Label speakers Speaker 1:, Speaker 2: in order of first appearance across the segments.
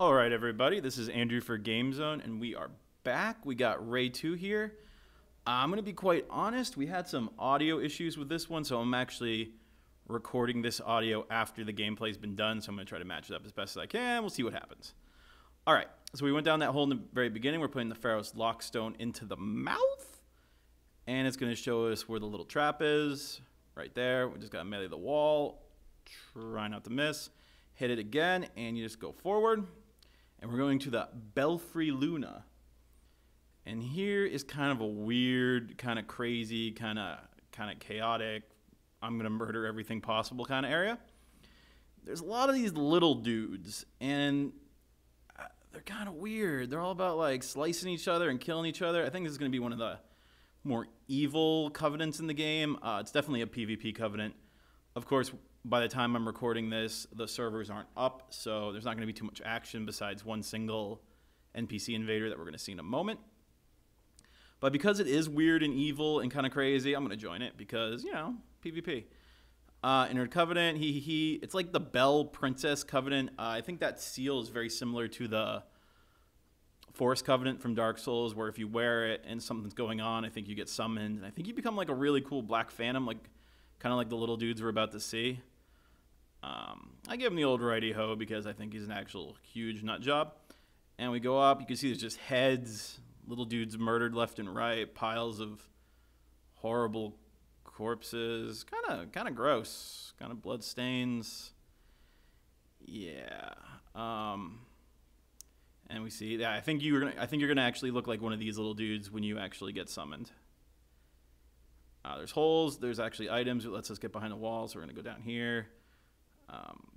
Speaker 1: All right, everybody, this is Andrew for GameZone, and we are back. We got Ray 2 here. I'm going to be quite honest, we had some audio issues with this one, so I'm actually recording this audio after the gameplay's been done, so I'm going to try to match it up as best as I can. We'll see what happens. All right, so we went down that hole in the very beginning. We're putting the Pharaoh's Lockstone into the mouth, and it's going to show us where the little trap is, right there. We just got to melee the wall, try not to miss, hit it again, and you just go forward. And we're going to the Belfry Luna. And here is kind of a weird, kind of crazy, kind of chaotic, I'm going to murder everything possible kind of area. There's a lot of these little dudes, and they're kind of weird. They're all about like slicing each other and killing each other. I think this is going to be one of the more evil covenants in the game. It's definitely a PvP covenant. Of course, by the time I'm recording this, the servers aren't up, so there's not going to be too much action besides one single NPC invader that we're going to see in a moment. But because it is weird and evil and kind of crazy, I'm going to join it because, you know, PvP. Entered Covenant, it's like the Bell Princess Covenant. I think that seal is very similar to the Forest Covenant from Dark Souls, where if you wear it and something's going on, I think you get summoned. And I think you become like a really cool Black Phantom, like kind of like the little dudes we're about to see. I give him the old righty-ho because I think he's an actual huge nut job. And we go up. You can see there's just heads, little dudes murdered left and right, piles of horrible corpses. Kind of gross. Kind of blood stains. Yeah. And we see that. I think you're gonna actually look like one of these little dudes when you actually get summoned. There's holes. There's actually items. It lets us get behind the wall, so we're going to go down here.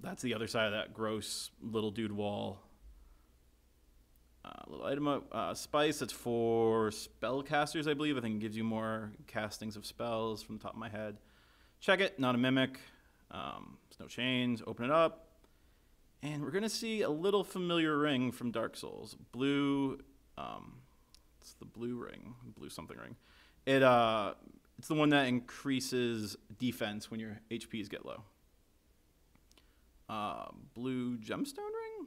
Speaker 1: That's the other side of that gross little dude wall. Little item up. Spice, that's for spellcasters, I believe. I think it gives you more castings of spells from the top of my head. Check it. Not a mimic. There's no chains. Open it up. And we're going to see a little familiar ring from Dark Souls. Blue. It's the blue ring. Blue something ring. It's the one that increases defense when your HPs get low. Blue gemstone ring?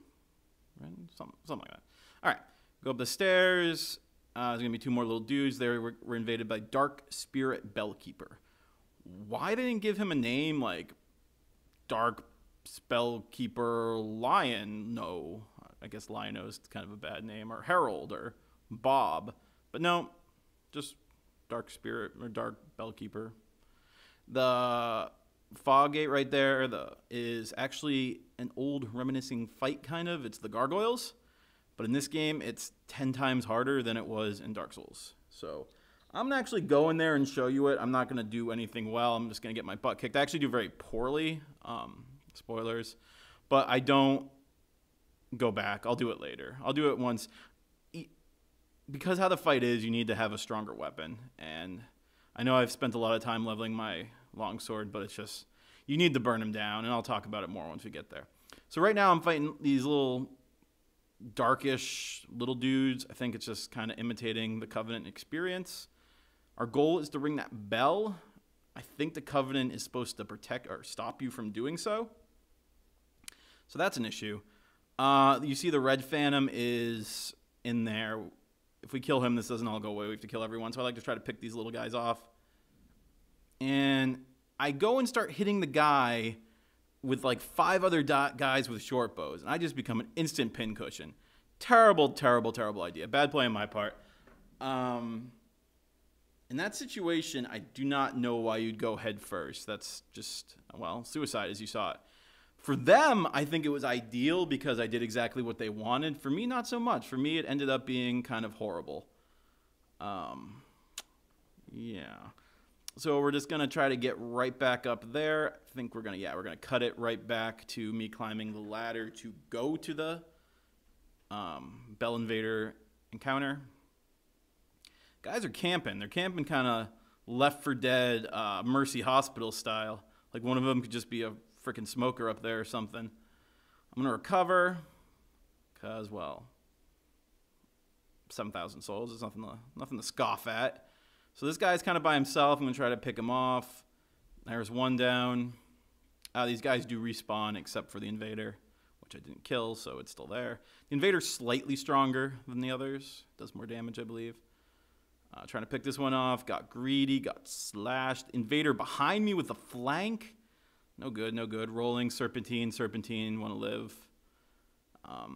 Speaker 1: Right? Something like that. All right. Go up the stairs. There's going to be two more little dudes there. We're invaded by Dark Spirit Bellkeeper. Why they didn't give him a name like Dark Spellkeeper Lion? No. I guess Liono is kind of a bad name. Or Herald or Bob. But no. Just Dark Spirit or Dark Bellkeeper. The fog gate right there is actually an old reminiscing fight kind of. It's the Gargoyles. But in this game, it's 10 times harder than it was in Dark Souls. So I'm going to actually go in there and show you it. I'm not going to do anything well. I'm just going to get my butt kicked. I actually do very poorly. Spoilers. But I don't go back. I'll do it later. I'll do it once. Because how the fight is, you need to have a stronger weapon. And I know I've spent a lot of time leveling my longsword, but it's just, you need to burn him down, and I'll talk about it more once we get there. So right now I'm fighting these little darkish little dudes. I think it's just kind of imitating the Covenant experience. Our goal is to ring that bell. I think the Covenant is supposed to protect or stop you from doing so. So that's an issue. You see the Red Phantom is in there. If we kill him, this doesn't all go away. We have to kill everyone. So I like to try to pick these little guys off. And I go and start hitting the guy with like 5 other guys with short bows. And I just become an instant pincushion. Terrible, terrible, terrible idea. Bad play on my part. In that situation, I do not know why you'd go head first. That's just, well, suicide as you saw it. For them, I think it was ideal because I did exactly what they wanted. For me, not so much. For me, it ended up being kind of horrible. Yeah. So we're just going to try to get right back up there. I think we're going to cut it right back to me climbing the ladder to go to the Bell Invader encounter. Guys are camping. They're camping kind of Left 4 Dead, Mercy Hospital style. Like one of them could just be a freaking smoker up there or something. I'm going to recover because, well, 7,000 souls is nothing to scoff at. So this guy's kind of by himself. I'm going to try to pick him off. There's one down. These guys do respawn except for the invader, which I didn't kill, so it's still there. The Invader's slightly stronger than the others. Does more damage, I believe. Trying to pick this one off. Got greedy, got slashed. Invader behind me with the flank. No good, no good. Rolling, serpentine, want to live. I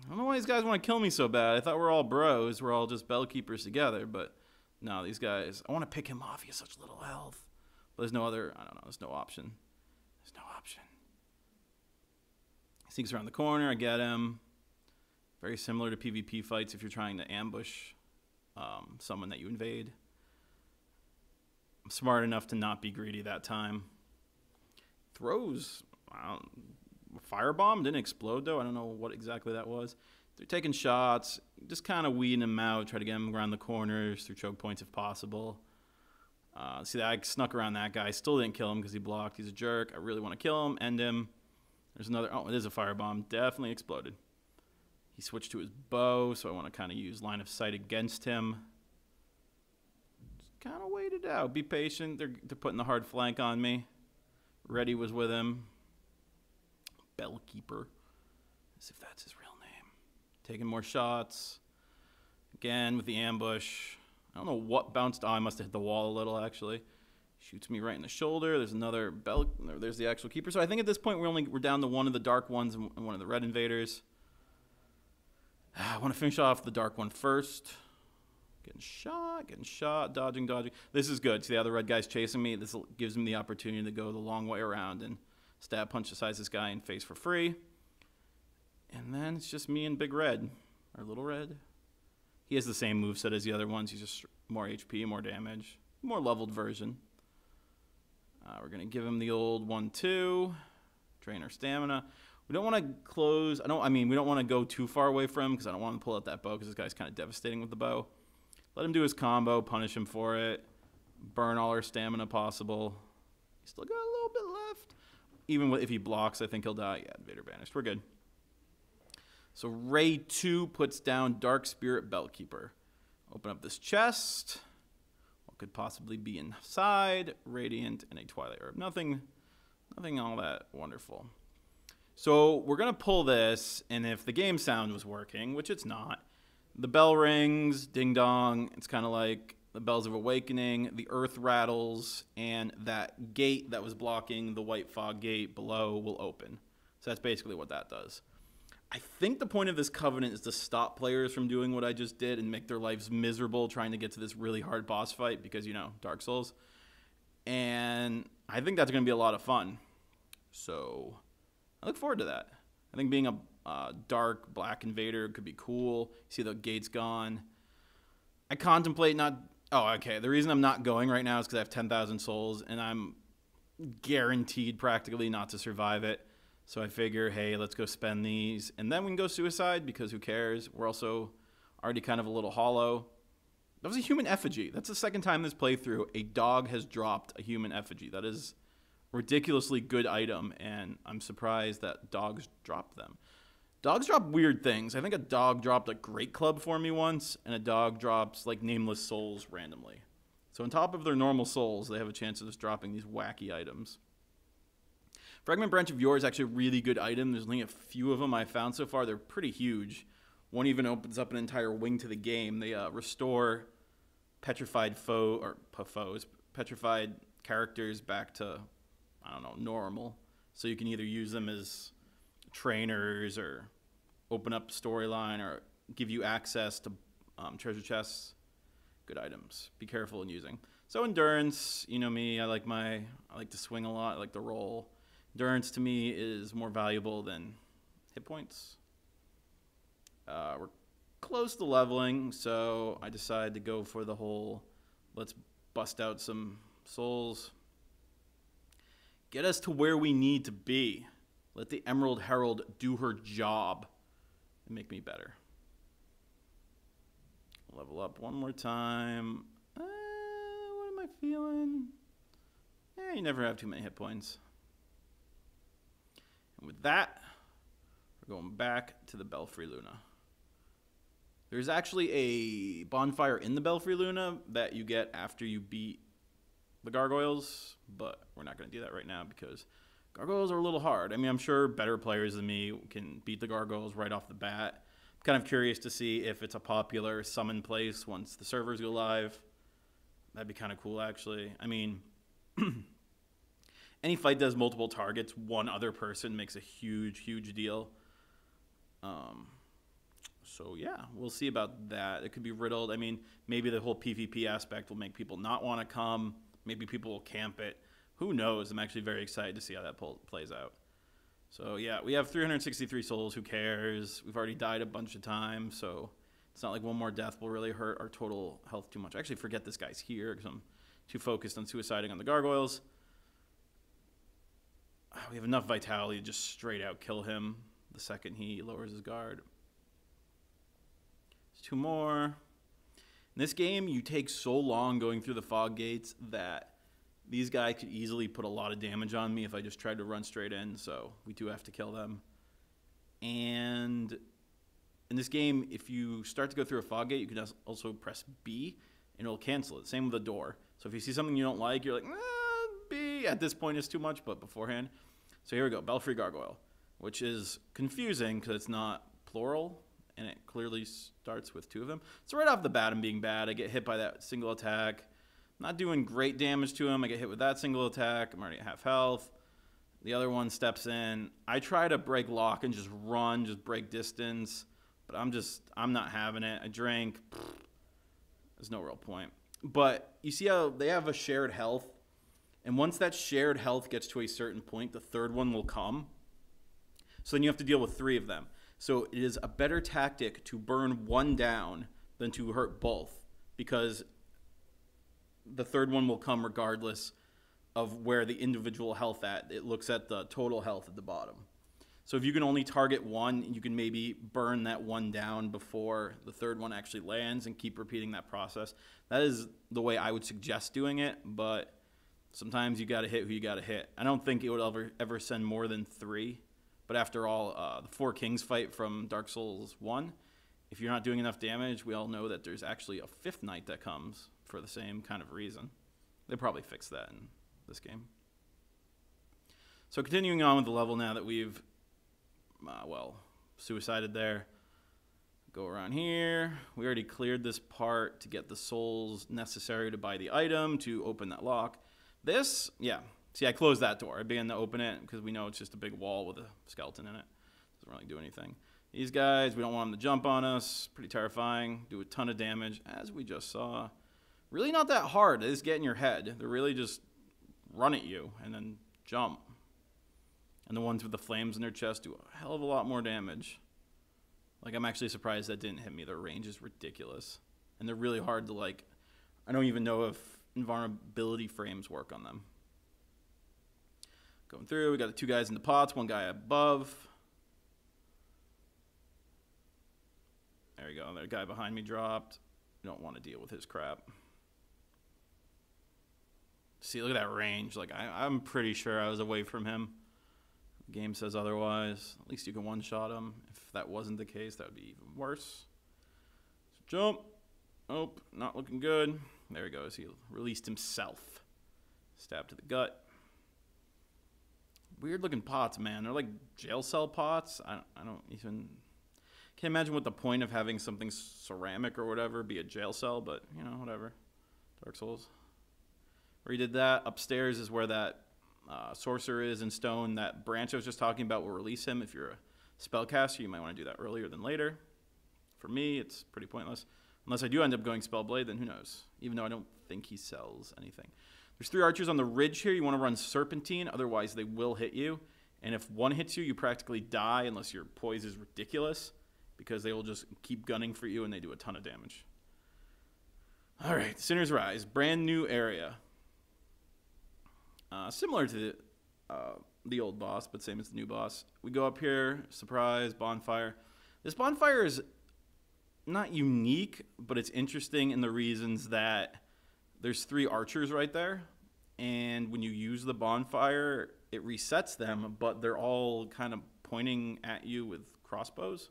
Speaker 1: don't know why these guys want to kill me so bad. I thought we're all bros. We're all just Bellkeepers together, but no, these guys, I want to pick him off. He has such little health. But there's no other, I don't know, there's no option. There's no option. He sneaks around the corner, I get him. Very similar to PvP fights if you're trying to ambush someone that you invade. I'm smart enough to not be greedy that time. Throws a firebomb, didn't explode though. I don't know what exactly that was. They're taking shots, just kind of weeding them out, try to get them around the corners through choke points if possible. See that I snuck around that guy, still didn't kill him because he blocked. He's a jerk. I really want to kill him, end him. There's another, oh, it is a firebomb, definitely exploded. He switched to his bow, so I want to kind of use line of sight against him. Just kind of wait it out, be patient. They're putting the hard flank on me. Reddy was with him. Bellkeeper, as if that's his real name. Taking more shots. Again with the ambush. I don't know what bounced. Oh, I must have hit the wall a little actually. Shoots me right in the shoulder. There's another there's the actual keeper. So I think at this point we're down to one of the dark ones and one of the red invaders. I want to finish off the dark one first. Getting shot, dodging. This is good. See, the other red guy's chasing me. This gives him the opportunity to go the long way around and stab punch the size this guy in face for free. And then it's just me and Big Red, or Little Red. He has the same moveset as the other ones. He's just more HP, more damage, more leveled version. We're going to give him the old 1-2, drain our stamina. We don't want to close. We don't want to go too far away from him because I don't want him to pull out that bow because this guy's kind of devastating with the bow. Let him do his combo, punish him for it, burn all our stamina possible. He's still got a little bit left. Even if he blocks, I think he'll die. Yeah, Invader banished. We're good. So Ray 2 puts down Dark Spirit Bellkeeper. Open up this chest. What could possibly be inside? Radiant and a Twilight Herb. Nothing all that wonderful. So we're going to pull this, and if the game sound was working, which it's not, the bell rings, ding-dong. It's kind of like the Bells of Awakening. The earth rattles, and that gate that was blocking the white fog gate below will open. So that's basically what that does. I think the point of this covenant is to stop players from doing what I just did and make their lives miserable trying to get to this really hard boss fight because, you know, Dark Souls. And I think that's going to be a lot of fun. So I look forward to that. I think being a dark black invader could be cool. See the gate's gone. I contemplate not... Oh, okay. The reason I'm not going right now is because I have 10,000 souls, and I'm guaranteed practically not to survive it. So I figure, hey, let's go spend these, and then we can go suicide because who cares? We're also already kind of a little hollow. That was a human effigy. That's the second time this playthrough a dog has dropped a human effigy. That is a ridiculously good item, and I'm surprised that dogs drop them. Dogs drop weird things. I think a dog dropped a great club for me once, and a dog drops like nameless souls randomly. So on top of their normal souls, they have a chance of just dropping these wacky items. Fragment Branch of Yore is actually a really good item. There's only a few of them I've found so far. They're pretty huge. One even opens up an entire wing to the game. They restore petrified petrified characters back to, I don't know, normal. So you can either use them as trainers or open up storyline or give you access to treasure chests. Good items. Be careful in using. So endurance, you know me, I like to swing a lot, I like to roll. Endurance to me is more valuable than hit points. We're close to leveling, so I decided to go for the whole let's bust out some souls. Get us to where we need to be. Let the Emerald Herald do her job and make me better. Level up one more time. What am I feeling? You never have too many hit points. And with that, we're going back to the Belfry Luna. There's actually a bonfire in the Belfry Luna that you get after you beat the Gargoyles, but we're not going to do that right now because Gargoyles are a little hard. I mean, I'm sure better players than me can beat the Gargoyles right off the bat. I'm kind of curious to see if it's a popular summon place once the servers go live. That'd be kind of cool, actually. I mean, any fight that has multiple targets, one other person makes a huge, huge deal. So, yeah, we'll see about that. It could be riddled. I mean, maybe the whole PvP aspect will make people not want to come. Maybe people will camp it. Who knows? I'm actually very excited to see how that plays out. So, yeah, we have 363 souls. Who cares? We've already died a bunch of times, so it's not like one more death will really hurt our total health too much. I actually forget this guy's here because I'm too focused on suiciding on the Gargoyles. We have enough vitality to just straight out kill him the second he lowers his guard. There's 2 more. In this game, you take so long going through the fog gates that these guys could easily put a lot of damage on me if I just tried to run straight in, so we do have to kill them. And in this game, if you start to go through a fog gate, you can also press B, and it'll cancel it. Same with the door. So if you see something you don't like, you're like, B at this point is too much, but beforehand. So here we go, Belfry Gargoyle, which is confusing because it's not plural, and it clearly starts with 2 of them. So right off the bat, I'm being bad. I get hit by that single attack. Not doing great damage to him. I get hit with that single attack. I'm already at half health. The other one steps in. I try to break lock and just run, just break distance, but I'm not having it. I drank. There's no real point. But you see how they have a shared health, and once that shared health gets to a certain point, the third one will come. So then you have to deal with 3 of them. So it is a better tactic to burn one down than to hurt both, because the third one will come regardless of where the individual health at. It looks at the total health at the bottom. So if you can only target one, you can maybe burn that one down before the third one actually lands and keep repeating that process. That is the way I would suggest doing it, but sometimes you got to hit who you got to hit. I don't think it would ever send more than 3. But after all, the 4 Kings fight from Dark Souls 1, if you're not doing enough damage, we all know that there's actually a 5th knight that comes for the same kind of reason. They probably fixed that in this game. So continuing on with the level now that we've, suicided there. Go around here. We already cleared this part to get the souls necessary to buy the item to open that lock. This, yeah. See, I closed that door. I began to open it because we know it's just a big wall with a skeleton in it. Doesn't really do anything. These guys, we don't want them to jump on us. Pretty terrifying. Do a ton of damage, as we just saw. Really not that hard. They just get in your head. They really just run at you and then jump. And the ones with the flames in their chest do a hell of a lot more damage. Like, I'm actually surprised that didn't hit me. Their range is ridiculous. And they're really hard to, like, I don't even know if invulnerability frames work on them. Going through, we got the 2 guys in the pots, 1 guy above. There we go. That guy behind me dropped. We don't want to deal with his crap. See, look at that range. Like, I'm pretty sure I was away from him. The game says otherwise. At least you can one-shot him. If that wasn't the case, that would be even worse. So jump. Oh, not looking good. There he goes. He released himself. Stab to the gut. Weird looking pots, man. They're like jail cell pots. I don't even can't imagine what the point of having something ceramic or whatever be a jail cell, but you know, whatever. Dark Souls. Redid that. Upstairs is where that sorcerer is in stone. That branch I was just talking about will release him. If you're a spellcaster, you might want to do that earlier than later. For me, it's pretty pointless. Unless I do end up going Spellblade, then who knows? Even though I don't think he sells anything. There's 3 archers on the ridge here. You want to run Serpentine, otherwise they will hit you. And if one hits you, you practically die unless your poise is ridiculous, because they will just keep gunning for you and they do a ton of damage. All right, Sinner's Rise, brand new area. Similar to the old boss, but same as the new boss. We go up here, surprise, bonfire. This bonfire is not unique, but it's interesting in the reasons that there's 3 archers right there, and when you use the bonfire, it resets them, but they're all kind of pointing at you with crossbows.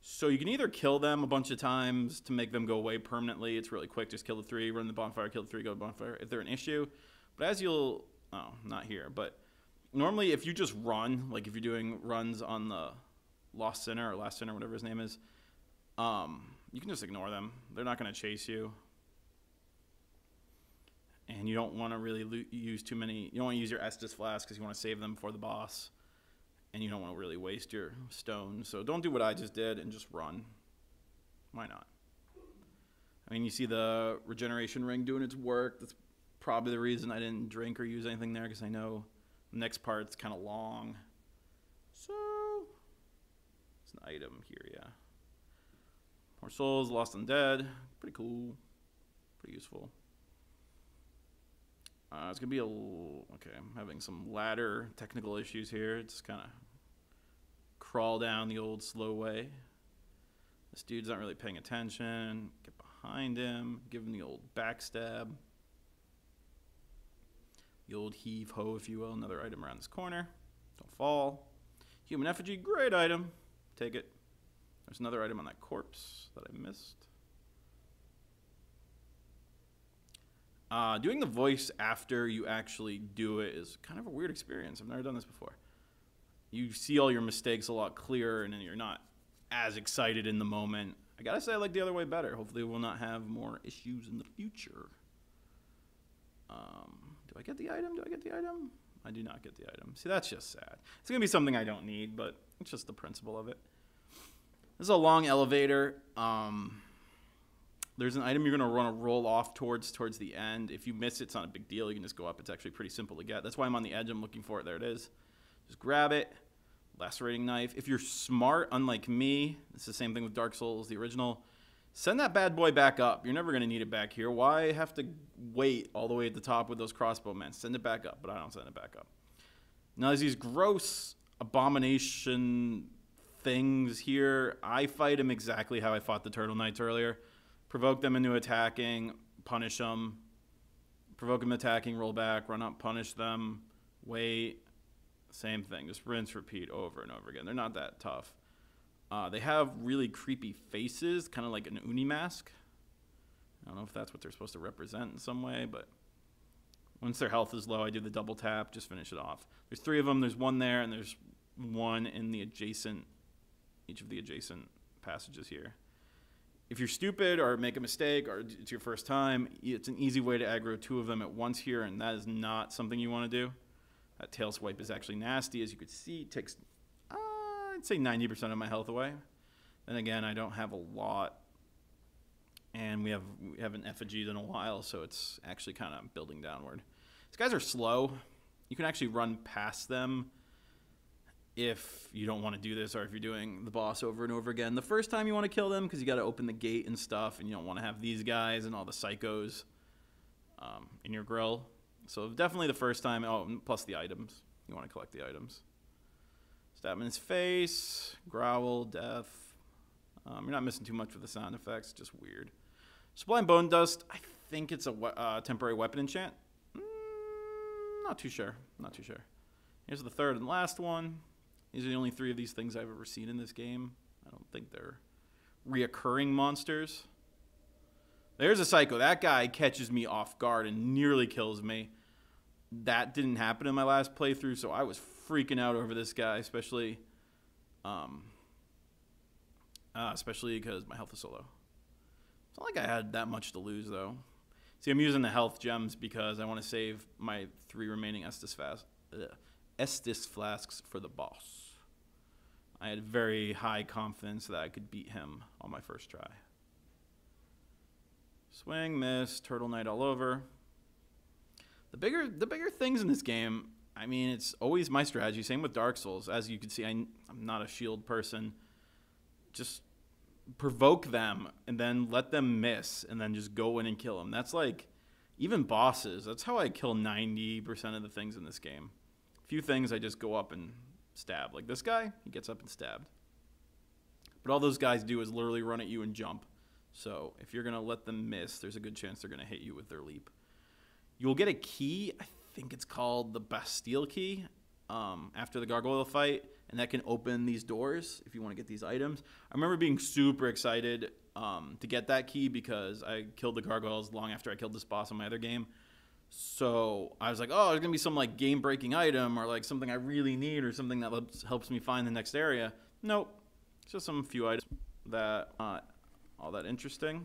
Speaker 1: So you can either kill them a bunch of times to make them go away permanently. It's really quick. Just kill the 3, run the bonfire, kill the 3, go to bonfire if they're an issue. But as you'll, not here, but normally if you just run, like if you're doing runs on the Lost Sinner or Last Sinner, whatever his name is, you can just ignore them. They're not going to chase you. And you don't want to really use too many. You don't want to use your Estus flasks because you want to save them for the boss. And you don't want to really waste your stones. So don't do what I just did and just run. Why not? I mean, you see the regeneration ring doing its work. That's probably the reason I didn't drink or use anything there, because I know the next part's kind of long. So, it's an item here, yeah. More souls, lost and dead. Pretty cool. Pretty useful. It's going to be okay, I'm having some ladder technical issues here. Just kind of crawl down the old slow way. This dude's not really paying attention. Get behind him. Give him the old backstab. The old heave-ho, if you will. Another item around this corner. Don't fall. Human effigy, great item. Take it. There's another item on that corpse that I missed. Doing the voice after you actually do it is kind of a weird experience. I've never done this before. You see all your mistakes a lot clearer, and then you're not as excited in the moment. I gotta say I like the other way better. Hopefully we'll not have more issues in the future. Do I get the item? Do I get the item? I do not get the item. See, that's just sad. It's gonna be something I don't need, but it's just the principle of it. This is a long elevator. There's an item you're going to want to roll off towards the end. If you miss it, it's not a big deal. You can just go up. It's actually pretty simple to get. That's why I'm on the edge. I'm looking for it. There it is. Just grab it. Lacerating knife. If you're smart, unlike me, it's the same thing with Dark Souls, the original. Send that bad boy back up. You're never going to need it back here. Why have to wait all the way at the top with those crossbowmen? Send it back up, but I don't send it back up. Now, there's these gross abomination things here. I fight them exactly how I fought the Turtle Knights earlier. Provoke them into attacking, punish them. Provoke them attacking, roll back, run up, punish them, wait. Same thing, just rinse, repeat over and over again. They're not that tough. They have really creepy faces, kind of like an Uni mask. I don't know if that's what they're supposed to represent in some way, but once their health is low, I do the double tap, just finish it off. There's 3 of them, there's 1 there, and there's 1 in the adjacent, each of the adjacent passages here. If you're stupid or make a mistake or it's your first time, it's an easy way to aggro 2 of them at once here, and that is not something you want to do. That tail swipe is actually nasty. As you can see, it takes, I'd say 90% of my health away. Then again, I don't have a lot, and we haven't effigied in a while, so it's actually kind of building downward. These guys are slow. You can actually run past them if you don't want to do this, or if you're doing the boss over and over again. The first time you want to kill them because you got to open the gate and stuff, and you don't want to have these guys and all the psychos in your grill. So definitely the first time. Oh, plus the items. You want to collect the items. Stab him in his face. Growl. Death. You're not missing too much with the sound effects. Just weird. Sublime Bone Dust. I think it's a temporary weapon enchant. Not too sure. Not too sure. Here's the third and last one. These are the only 3 of these things I've ever seen in this game. I don't think they're reoccurring monsters. There's a psycho. That guy catches me off guard and nearly kills me. That didn't happen in my last playthrough, so I was freaking out over this guy, especially because my health is so low. It's not like I had that much to lose, though. See, I'm using the health gems because I want to save my 3 remaining Estus flasks for the boss. I had very high confidence that I could beat him on my first try. Swing, miss, Turtle Knight all over. The bigger things in this game, I mean, it's always my strategy. Same with Dark Souls. As you can see, I'm not a shield person. Just provoke them and then let them miss and then just go in and kill them. That's like, even bosses, that's how I kill 90% of the things in this game. A few things I just go up and stab. Like this guy, he gets up and stabbed. But all those guys do is literally run at you and jump. So if you're going to let them miss, there's a good chance they're going to hit you with their leap. You'll get a key. I think it's called the Bastille key after the Gargoyle fight. And that can open these doors if you want to get these items. I remember being super excited to get that key because I killed the Gargoyles long after I killed this boss in my other game. So I was like, oh, there's going to be some like game-breaking item or like something I really need or something that helps me find the next area. Nope. It's just some few items that aren't all that interesting.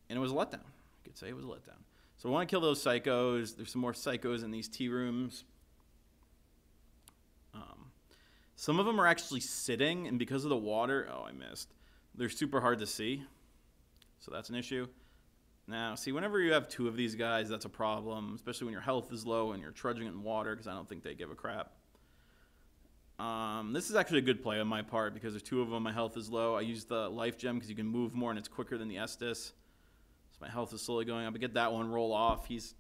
Speaker 1: And it was a letdown. I could say it was a letdown. So I want to kill those psychos. There's some more psychos in these tea rooms. Some of them are actually sitting, and because of the water, oh, I missed. They're super hard to see. So that's an issue. Now, see, whenever you have two of these guys, that's a problem, especially when your health is low and you're trudging in water, because I don't think they give a crap. This is actually a good play on my part, because there's two of them, my health is low. I use the life gem because you can move more and it's quicker than the Estus. So my health is slowly going up. I get that one roll off. He's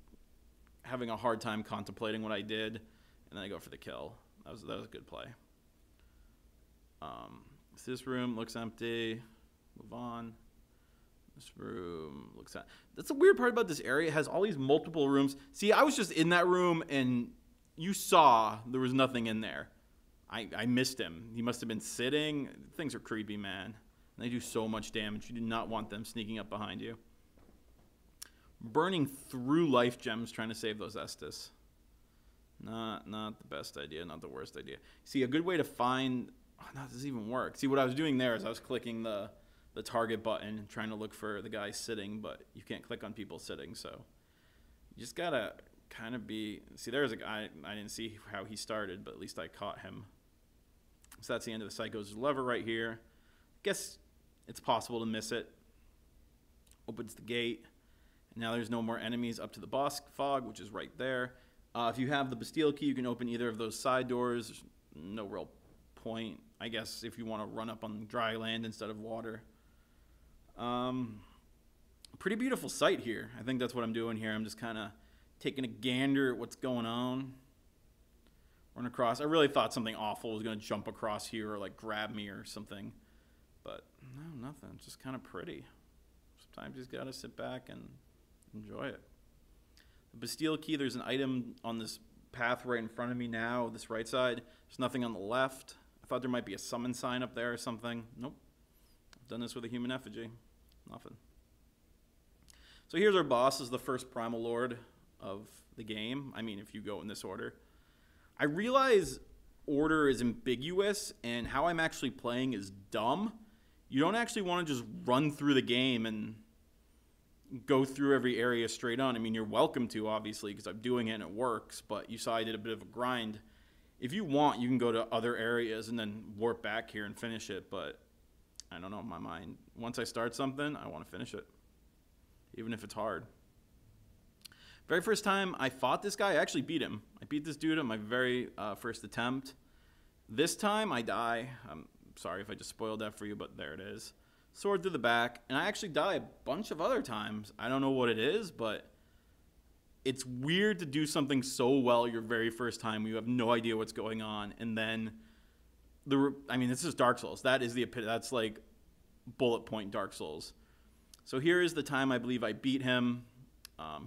Speaker 1: having a hard time contemplating what I did, and then I go for the kill. That was a good play. This room looks empty. Move on. This room looks at. That's the weird part about this area. It has all these multiple rooms. See, I was just in that room, and you saw there was nothing in there. I missed him. He must have been sitting. Things are creepy, man. And they do so much damage. You do not want them sneaking up behind you. Burning through life gems trying to save those Estus. Not the best idea. Not the worst idea. See, a good way to find. Oh, no, does this even work? See, what I was doing there is I was clicking the target button and trying to look for the guy sitting, but you can't click on people sitting, so you just gotta kind of be. See, there's a guy. I didn't see how he started, but at least I caught him. So that's the end of the Psychos. There's a lever right here. I guess it's possible to miss it. Opens the gate. And now there's no more enemies up to the boss fog, which is right there. If you have the Bastille key, you can open either of those side doors. There's no real point, I guess, if you want to run up on dry land instead of water. Pretty beautiful sight here. I think that's what I'm doing here. I'm just kind of taking a gander at what's going on. Run across. I really thought something awful was going to jump across here or like grab me or something. But no, nothing. It's just kind of pretty. Sometimes you just got to sit back and enjoy it. The Bastille key, there's an item on this path right in front of me now, this right side. There's nothing on the left. I thought there might be a summon sign up there or something. Nope. I've done this with a human effigy. Nothing. So here's our boss. This is the first Primal Lord of the game. I mean, if you go in this order. I realize order is ambiguous and how I'm actually playing is dumb. You don't actually want to just run through the game and go through every area straight on. I mean, you're welcome to, obviously, because I'm doing it and it works, but you saw I did a bit of a grind. If you want, you can go to other areas and then warp back here and finish it, but I don't know, in my mind, once I start something, I want to finish it, even if it's hard. Very first time I fought this guy, I actually beat him. I beat this dude on my very first attempt. This time I die. I'm sorry if I just spoiled that for you, but there it is. Sword through the back, and I actually die a bunch of other times. I don't know what it is, but it's weird to do something so well your very first time where you have no idea what's going on, and then I mean, this is Dark Souls. That is that's like bullet point Dark Souls. So here is the time I believe I beat him.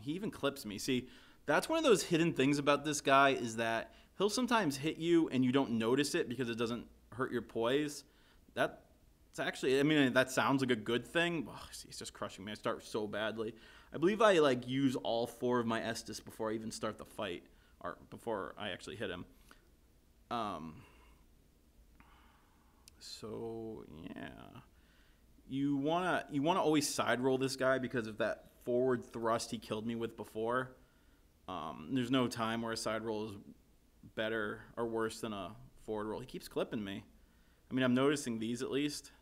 Speaker 1: He even clips me. See, that's one of those hidden things about this guy is that he'll sometimes hit you and you don't notice it because it doesn't hurt your poise. That's actually, I mean, that sounds like a good thing. Oh, he's just crushing me. I start so badly. I believe I like use all 4 of my Estus before I even start the fight, or before I actually hit him. So yeah, you wanna always side roll this guy because of that forward thrust he killed me with before. There's no time where a side roll is better or worse than a forward roll. He keeps clipping me. I mean, I'm noticing these at least.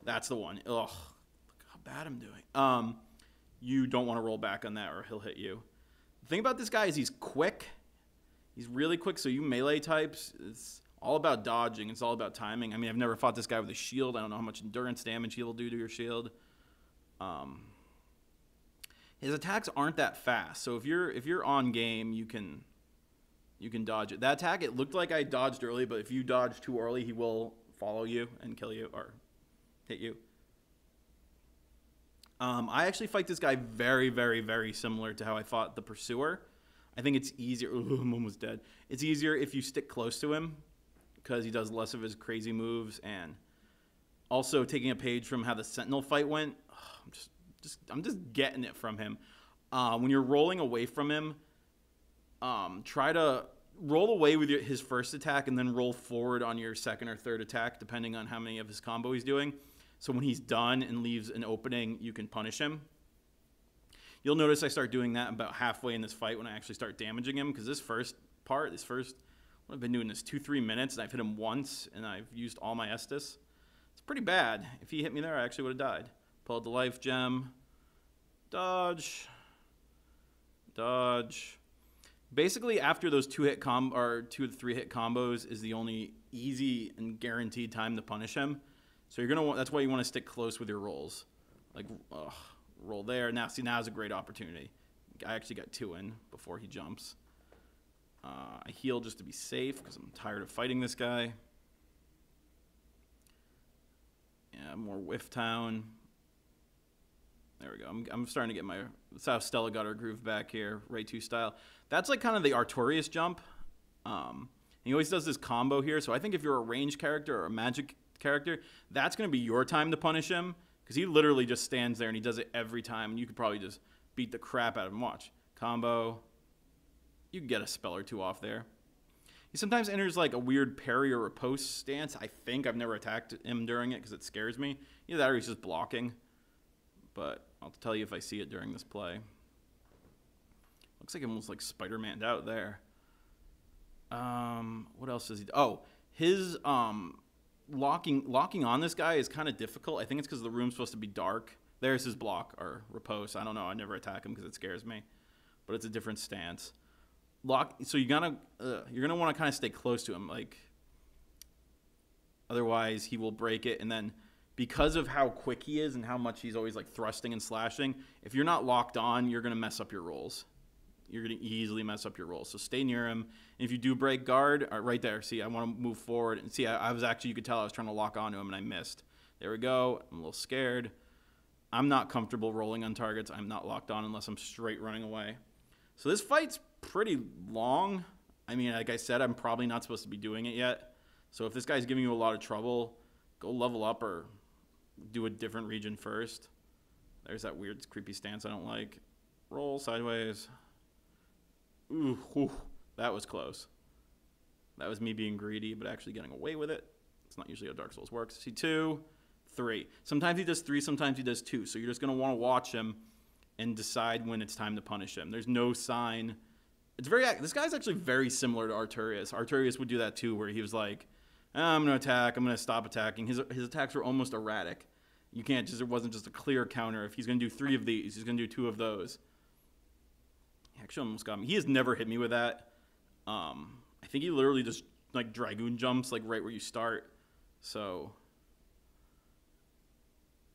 Speaker 1: That's the one. Ugh, look how bad I'm doing. You don't want to roll back on that or he'll hit you. The thing about this guy is he's quick. He's really quick, so you melee types, it's all about dodging. It's all about timing. I mean, I've never fought this guy with a shield. I don't know how much endurance damage he will do to your shield. His attacks aren't that fast, so if you're on game, you can dodge it. That attack, it looked like I dodged early, but if you dodge too early, he will follow you and kill you or hit you. I actually fight this guy very, very, very similar to how I fought the Pursuer. I think it's easier. Ooh, I'm almost dead. It's easier if you stick close to him because he does less of his crazy moves, and also taking a page from how the Sentinel fight went. I'm just I'm just getting it from him. When you're rolling away from him, try to roll away with his first attack and then roll forward on your second or third attack, depending on how many of his combo he's doing. So when he's done and leaves an opening, you can punish him. You'll notice I start doing that about halfway in this fight when I actually start damaging him, because I've been doing this 2-3 minutes, and I've hit him once, and I've used all my Estus. It's pretty bad. If he hit me there, I actually would have died. Pull out the life gem. Dodge. Dodge. Basically, after those 2 to 3 hit combos is the only easy and guaranteed time to punish him. So that's why you want to stick close with your rolls. Like, roll there. Now's a great opportunity. I actually got 2 in before he jumps. I heal just to be safe because I'm tired of fighting this guy. Yeah, more Whiff Town. There we go. I'm starting to get that's how Stella got her groove back here, Ray 2 style. That's like kind of the Artorias jump. He always does this combo here, so I think if you're a ranged character or a magic character, that's going to be your time to punish him, because he literally just stands there and he does it every time, and you could probably just beat the crap out of him. Watch. Combo. You can get a spell or 2 off there. He sometimes enters like a weird parry or riposte stance. I think I've never attacked him during it because it scares me. Either that or he's just blocking. But I'll tell you if I see it during this play. Looks like almost like Spider-Man'd out there. What else does he do? Oh, his locking on this guy is kind of difficult. I think it's because the room's supposed to be dark. There's his block or riposte. I don't know. I never attack him because it scares me. But it's a different stance. So you're gonna want to kind of stay close to him, like, otherwise he will break it. And then because of how quick he is and how much he's always like thrusting and slashing, if you're not locked on, you're gonna mess up your rolls. You're gonna easily mess up your rolls. So stay near him. And if you do break guard, right there, see, I want to move forward and see. I was actually, you could tell I was trying to lock onto him and I missed. There we go. I'm a little scared. I'm not comfortable rolling on targets I'm not locked on unless I'm straight running away. So this fight's pretty long. I mean, like I said, I'm probably not supposed to be doing it yet. So if this guy's giving you a lot of trouble, go level up or do a different region first. There's that weird, creepy stance I don't like. Roll sideways. Ooh, that was close. That was me being greedy, but actually getting away with it. It's not usually how Dark Souls works. See, 2, 3. Sometimes he does 3, sometimes he does 2. So you're just going to want to watch him and decide when it's time to punish him. There's no sign. This guy's actually very similar to Artorias. Artorias would do that too, where he was like, I'm going to attack, I'm going to stop attacking. His attacks were almost erratic. You can't just, it wasn't just a clear counter. If he's going to do 3 of these, he's going to do 2 of those. He actually almost got me. He has never hit me with that. I think he literally just like Dragoon jumps like right where you start. So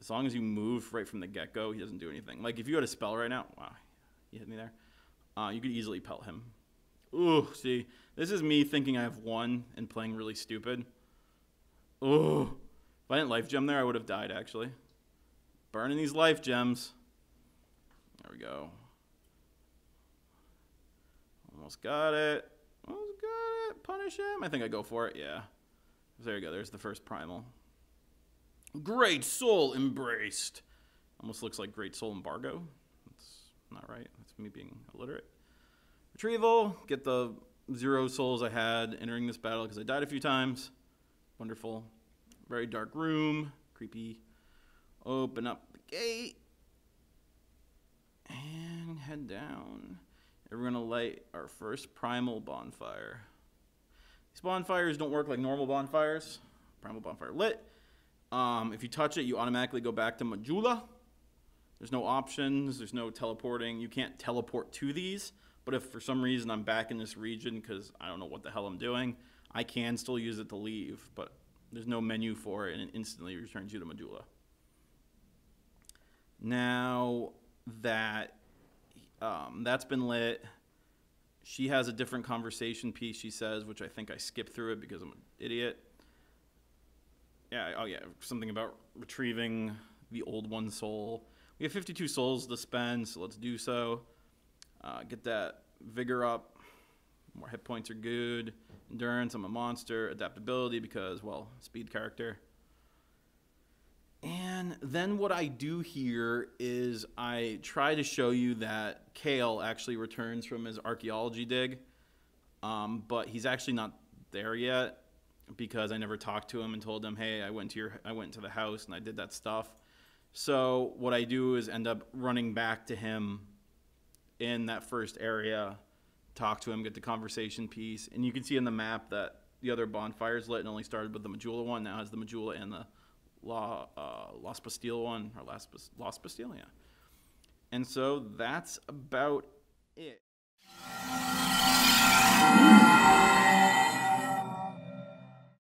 Speaker 1: as long as you move right from the get-go, he doesn't do anything. Like, if you had a spell right now, wow, he hit me there. You could easily pelt him. Ooh, see, this is me thinking I have 1 and playing really stupid. Ooh, if I didn't life gem there, I would have died, actually. Burning these life gems. There we go. Almost got it. Almost got it. Punish him. I think I go for it, yeah. There you go, there's the first Primal. Great Soul Embraced. Almost looks like Great Soul Embargo. That's not right. That's me being illiterate. Retrieval. Get the 0 souls I had entering this battle because I died a few times. Wonderful. Very dark room. Creepy. Open up the gate. And head down. And we're going to light our first Primal Bonfire. These bonfires don't work like normal bonfires. Primal Bonfire lit. If you touch it, you automatically go back to Majula. There's no options. There's no teleporting. You can't teleport to these. But if for some reason I'm back in this region because I don't know what the hell I'm doing, I can still use it to leave. But there's no menu for it, and it instantly returns you to Majula. Now that that's been lit, she has a different conversation piece, she says, which I think I skipped through it because I'm an idiot. Yeah, oh yeah, something about retrieving the old one soul. We have 52 souls to spend, so let's do so. Get that vigor up. More hit points are good. Endurance, I'm a monster. Adaptability because, well, speed character. And then what I do here is I try to show you that Kale actually returns from his archaeology dig, but he's actually not there yet because I never talked to him and told him, hey, I went to the house and I did that stuff. So what I do is end up running back to him in that first area, talk to him, get the conversation piece, and you can see in the map that the other bonfires lit and only started with the Majula one. Now has the Majula and the Las Bastille one, or Las Bastille, yeah. And so that's about it.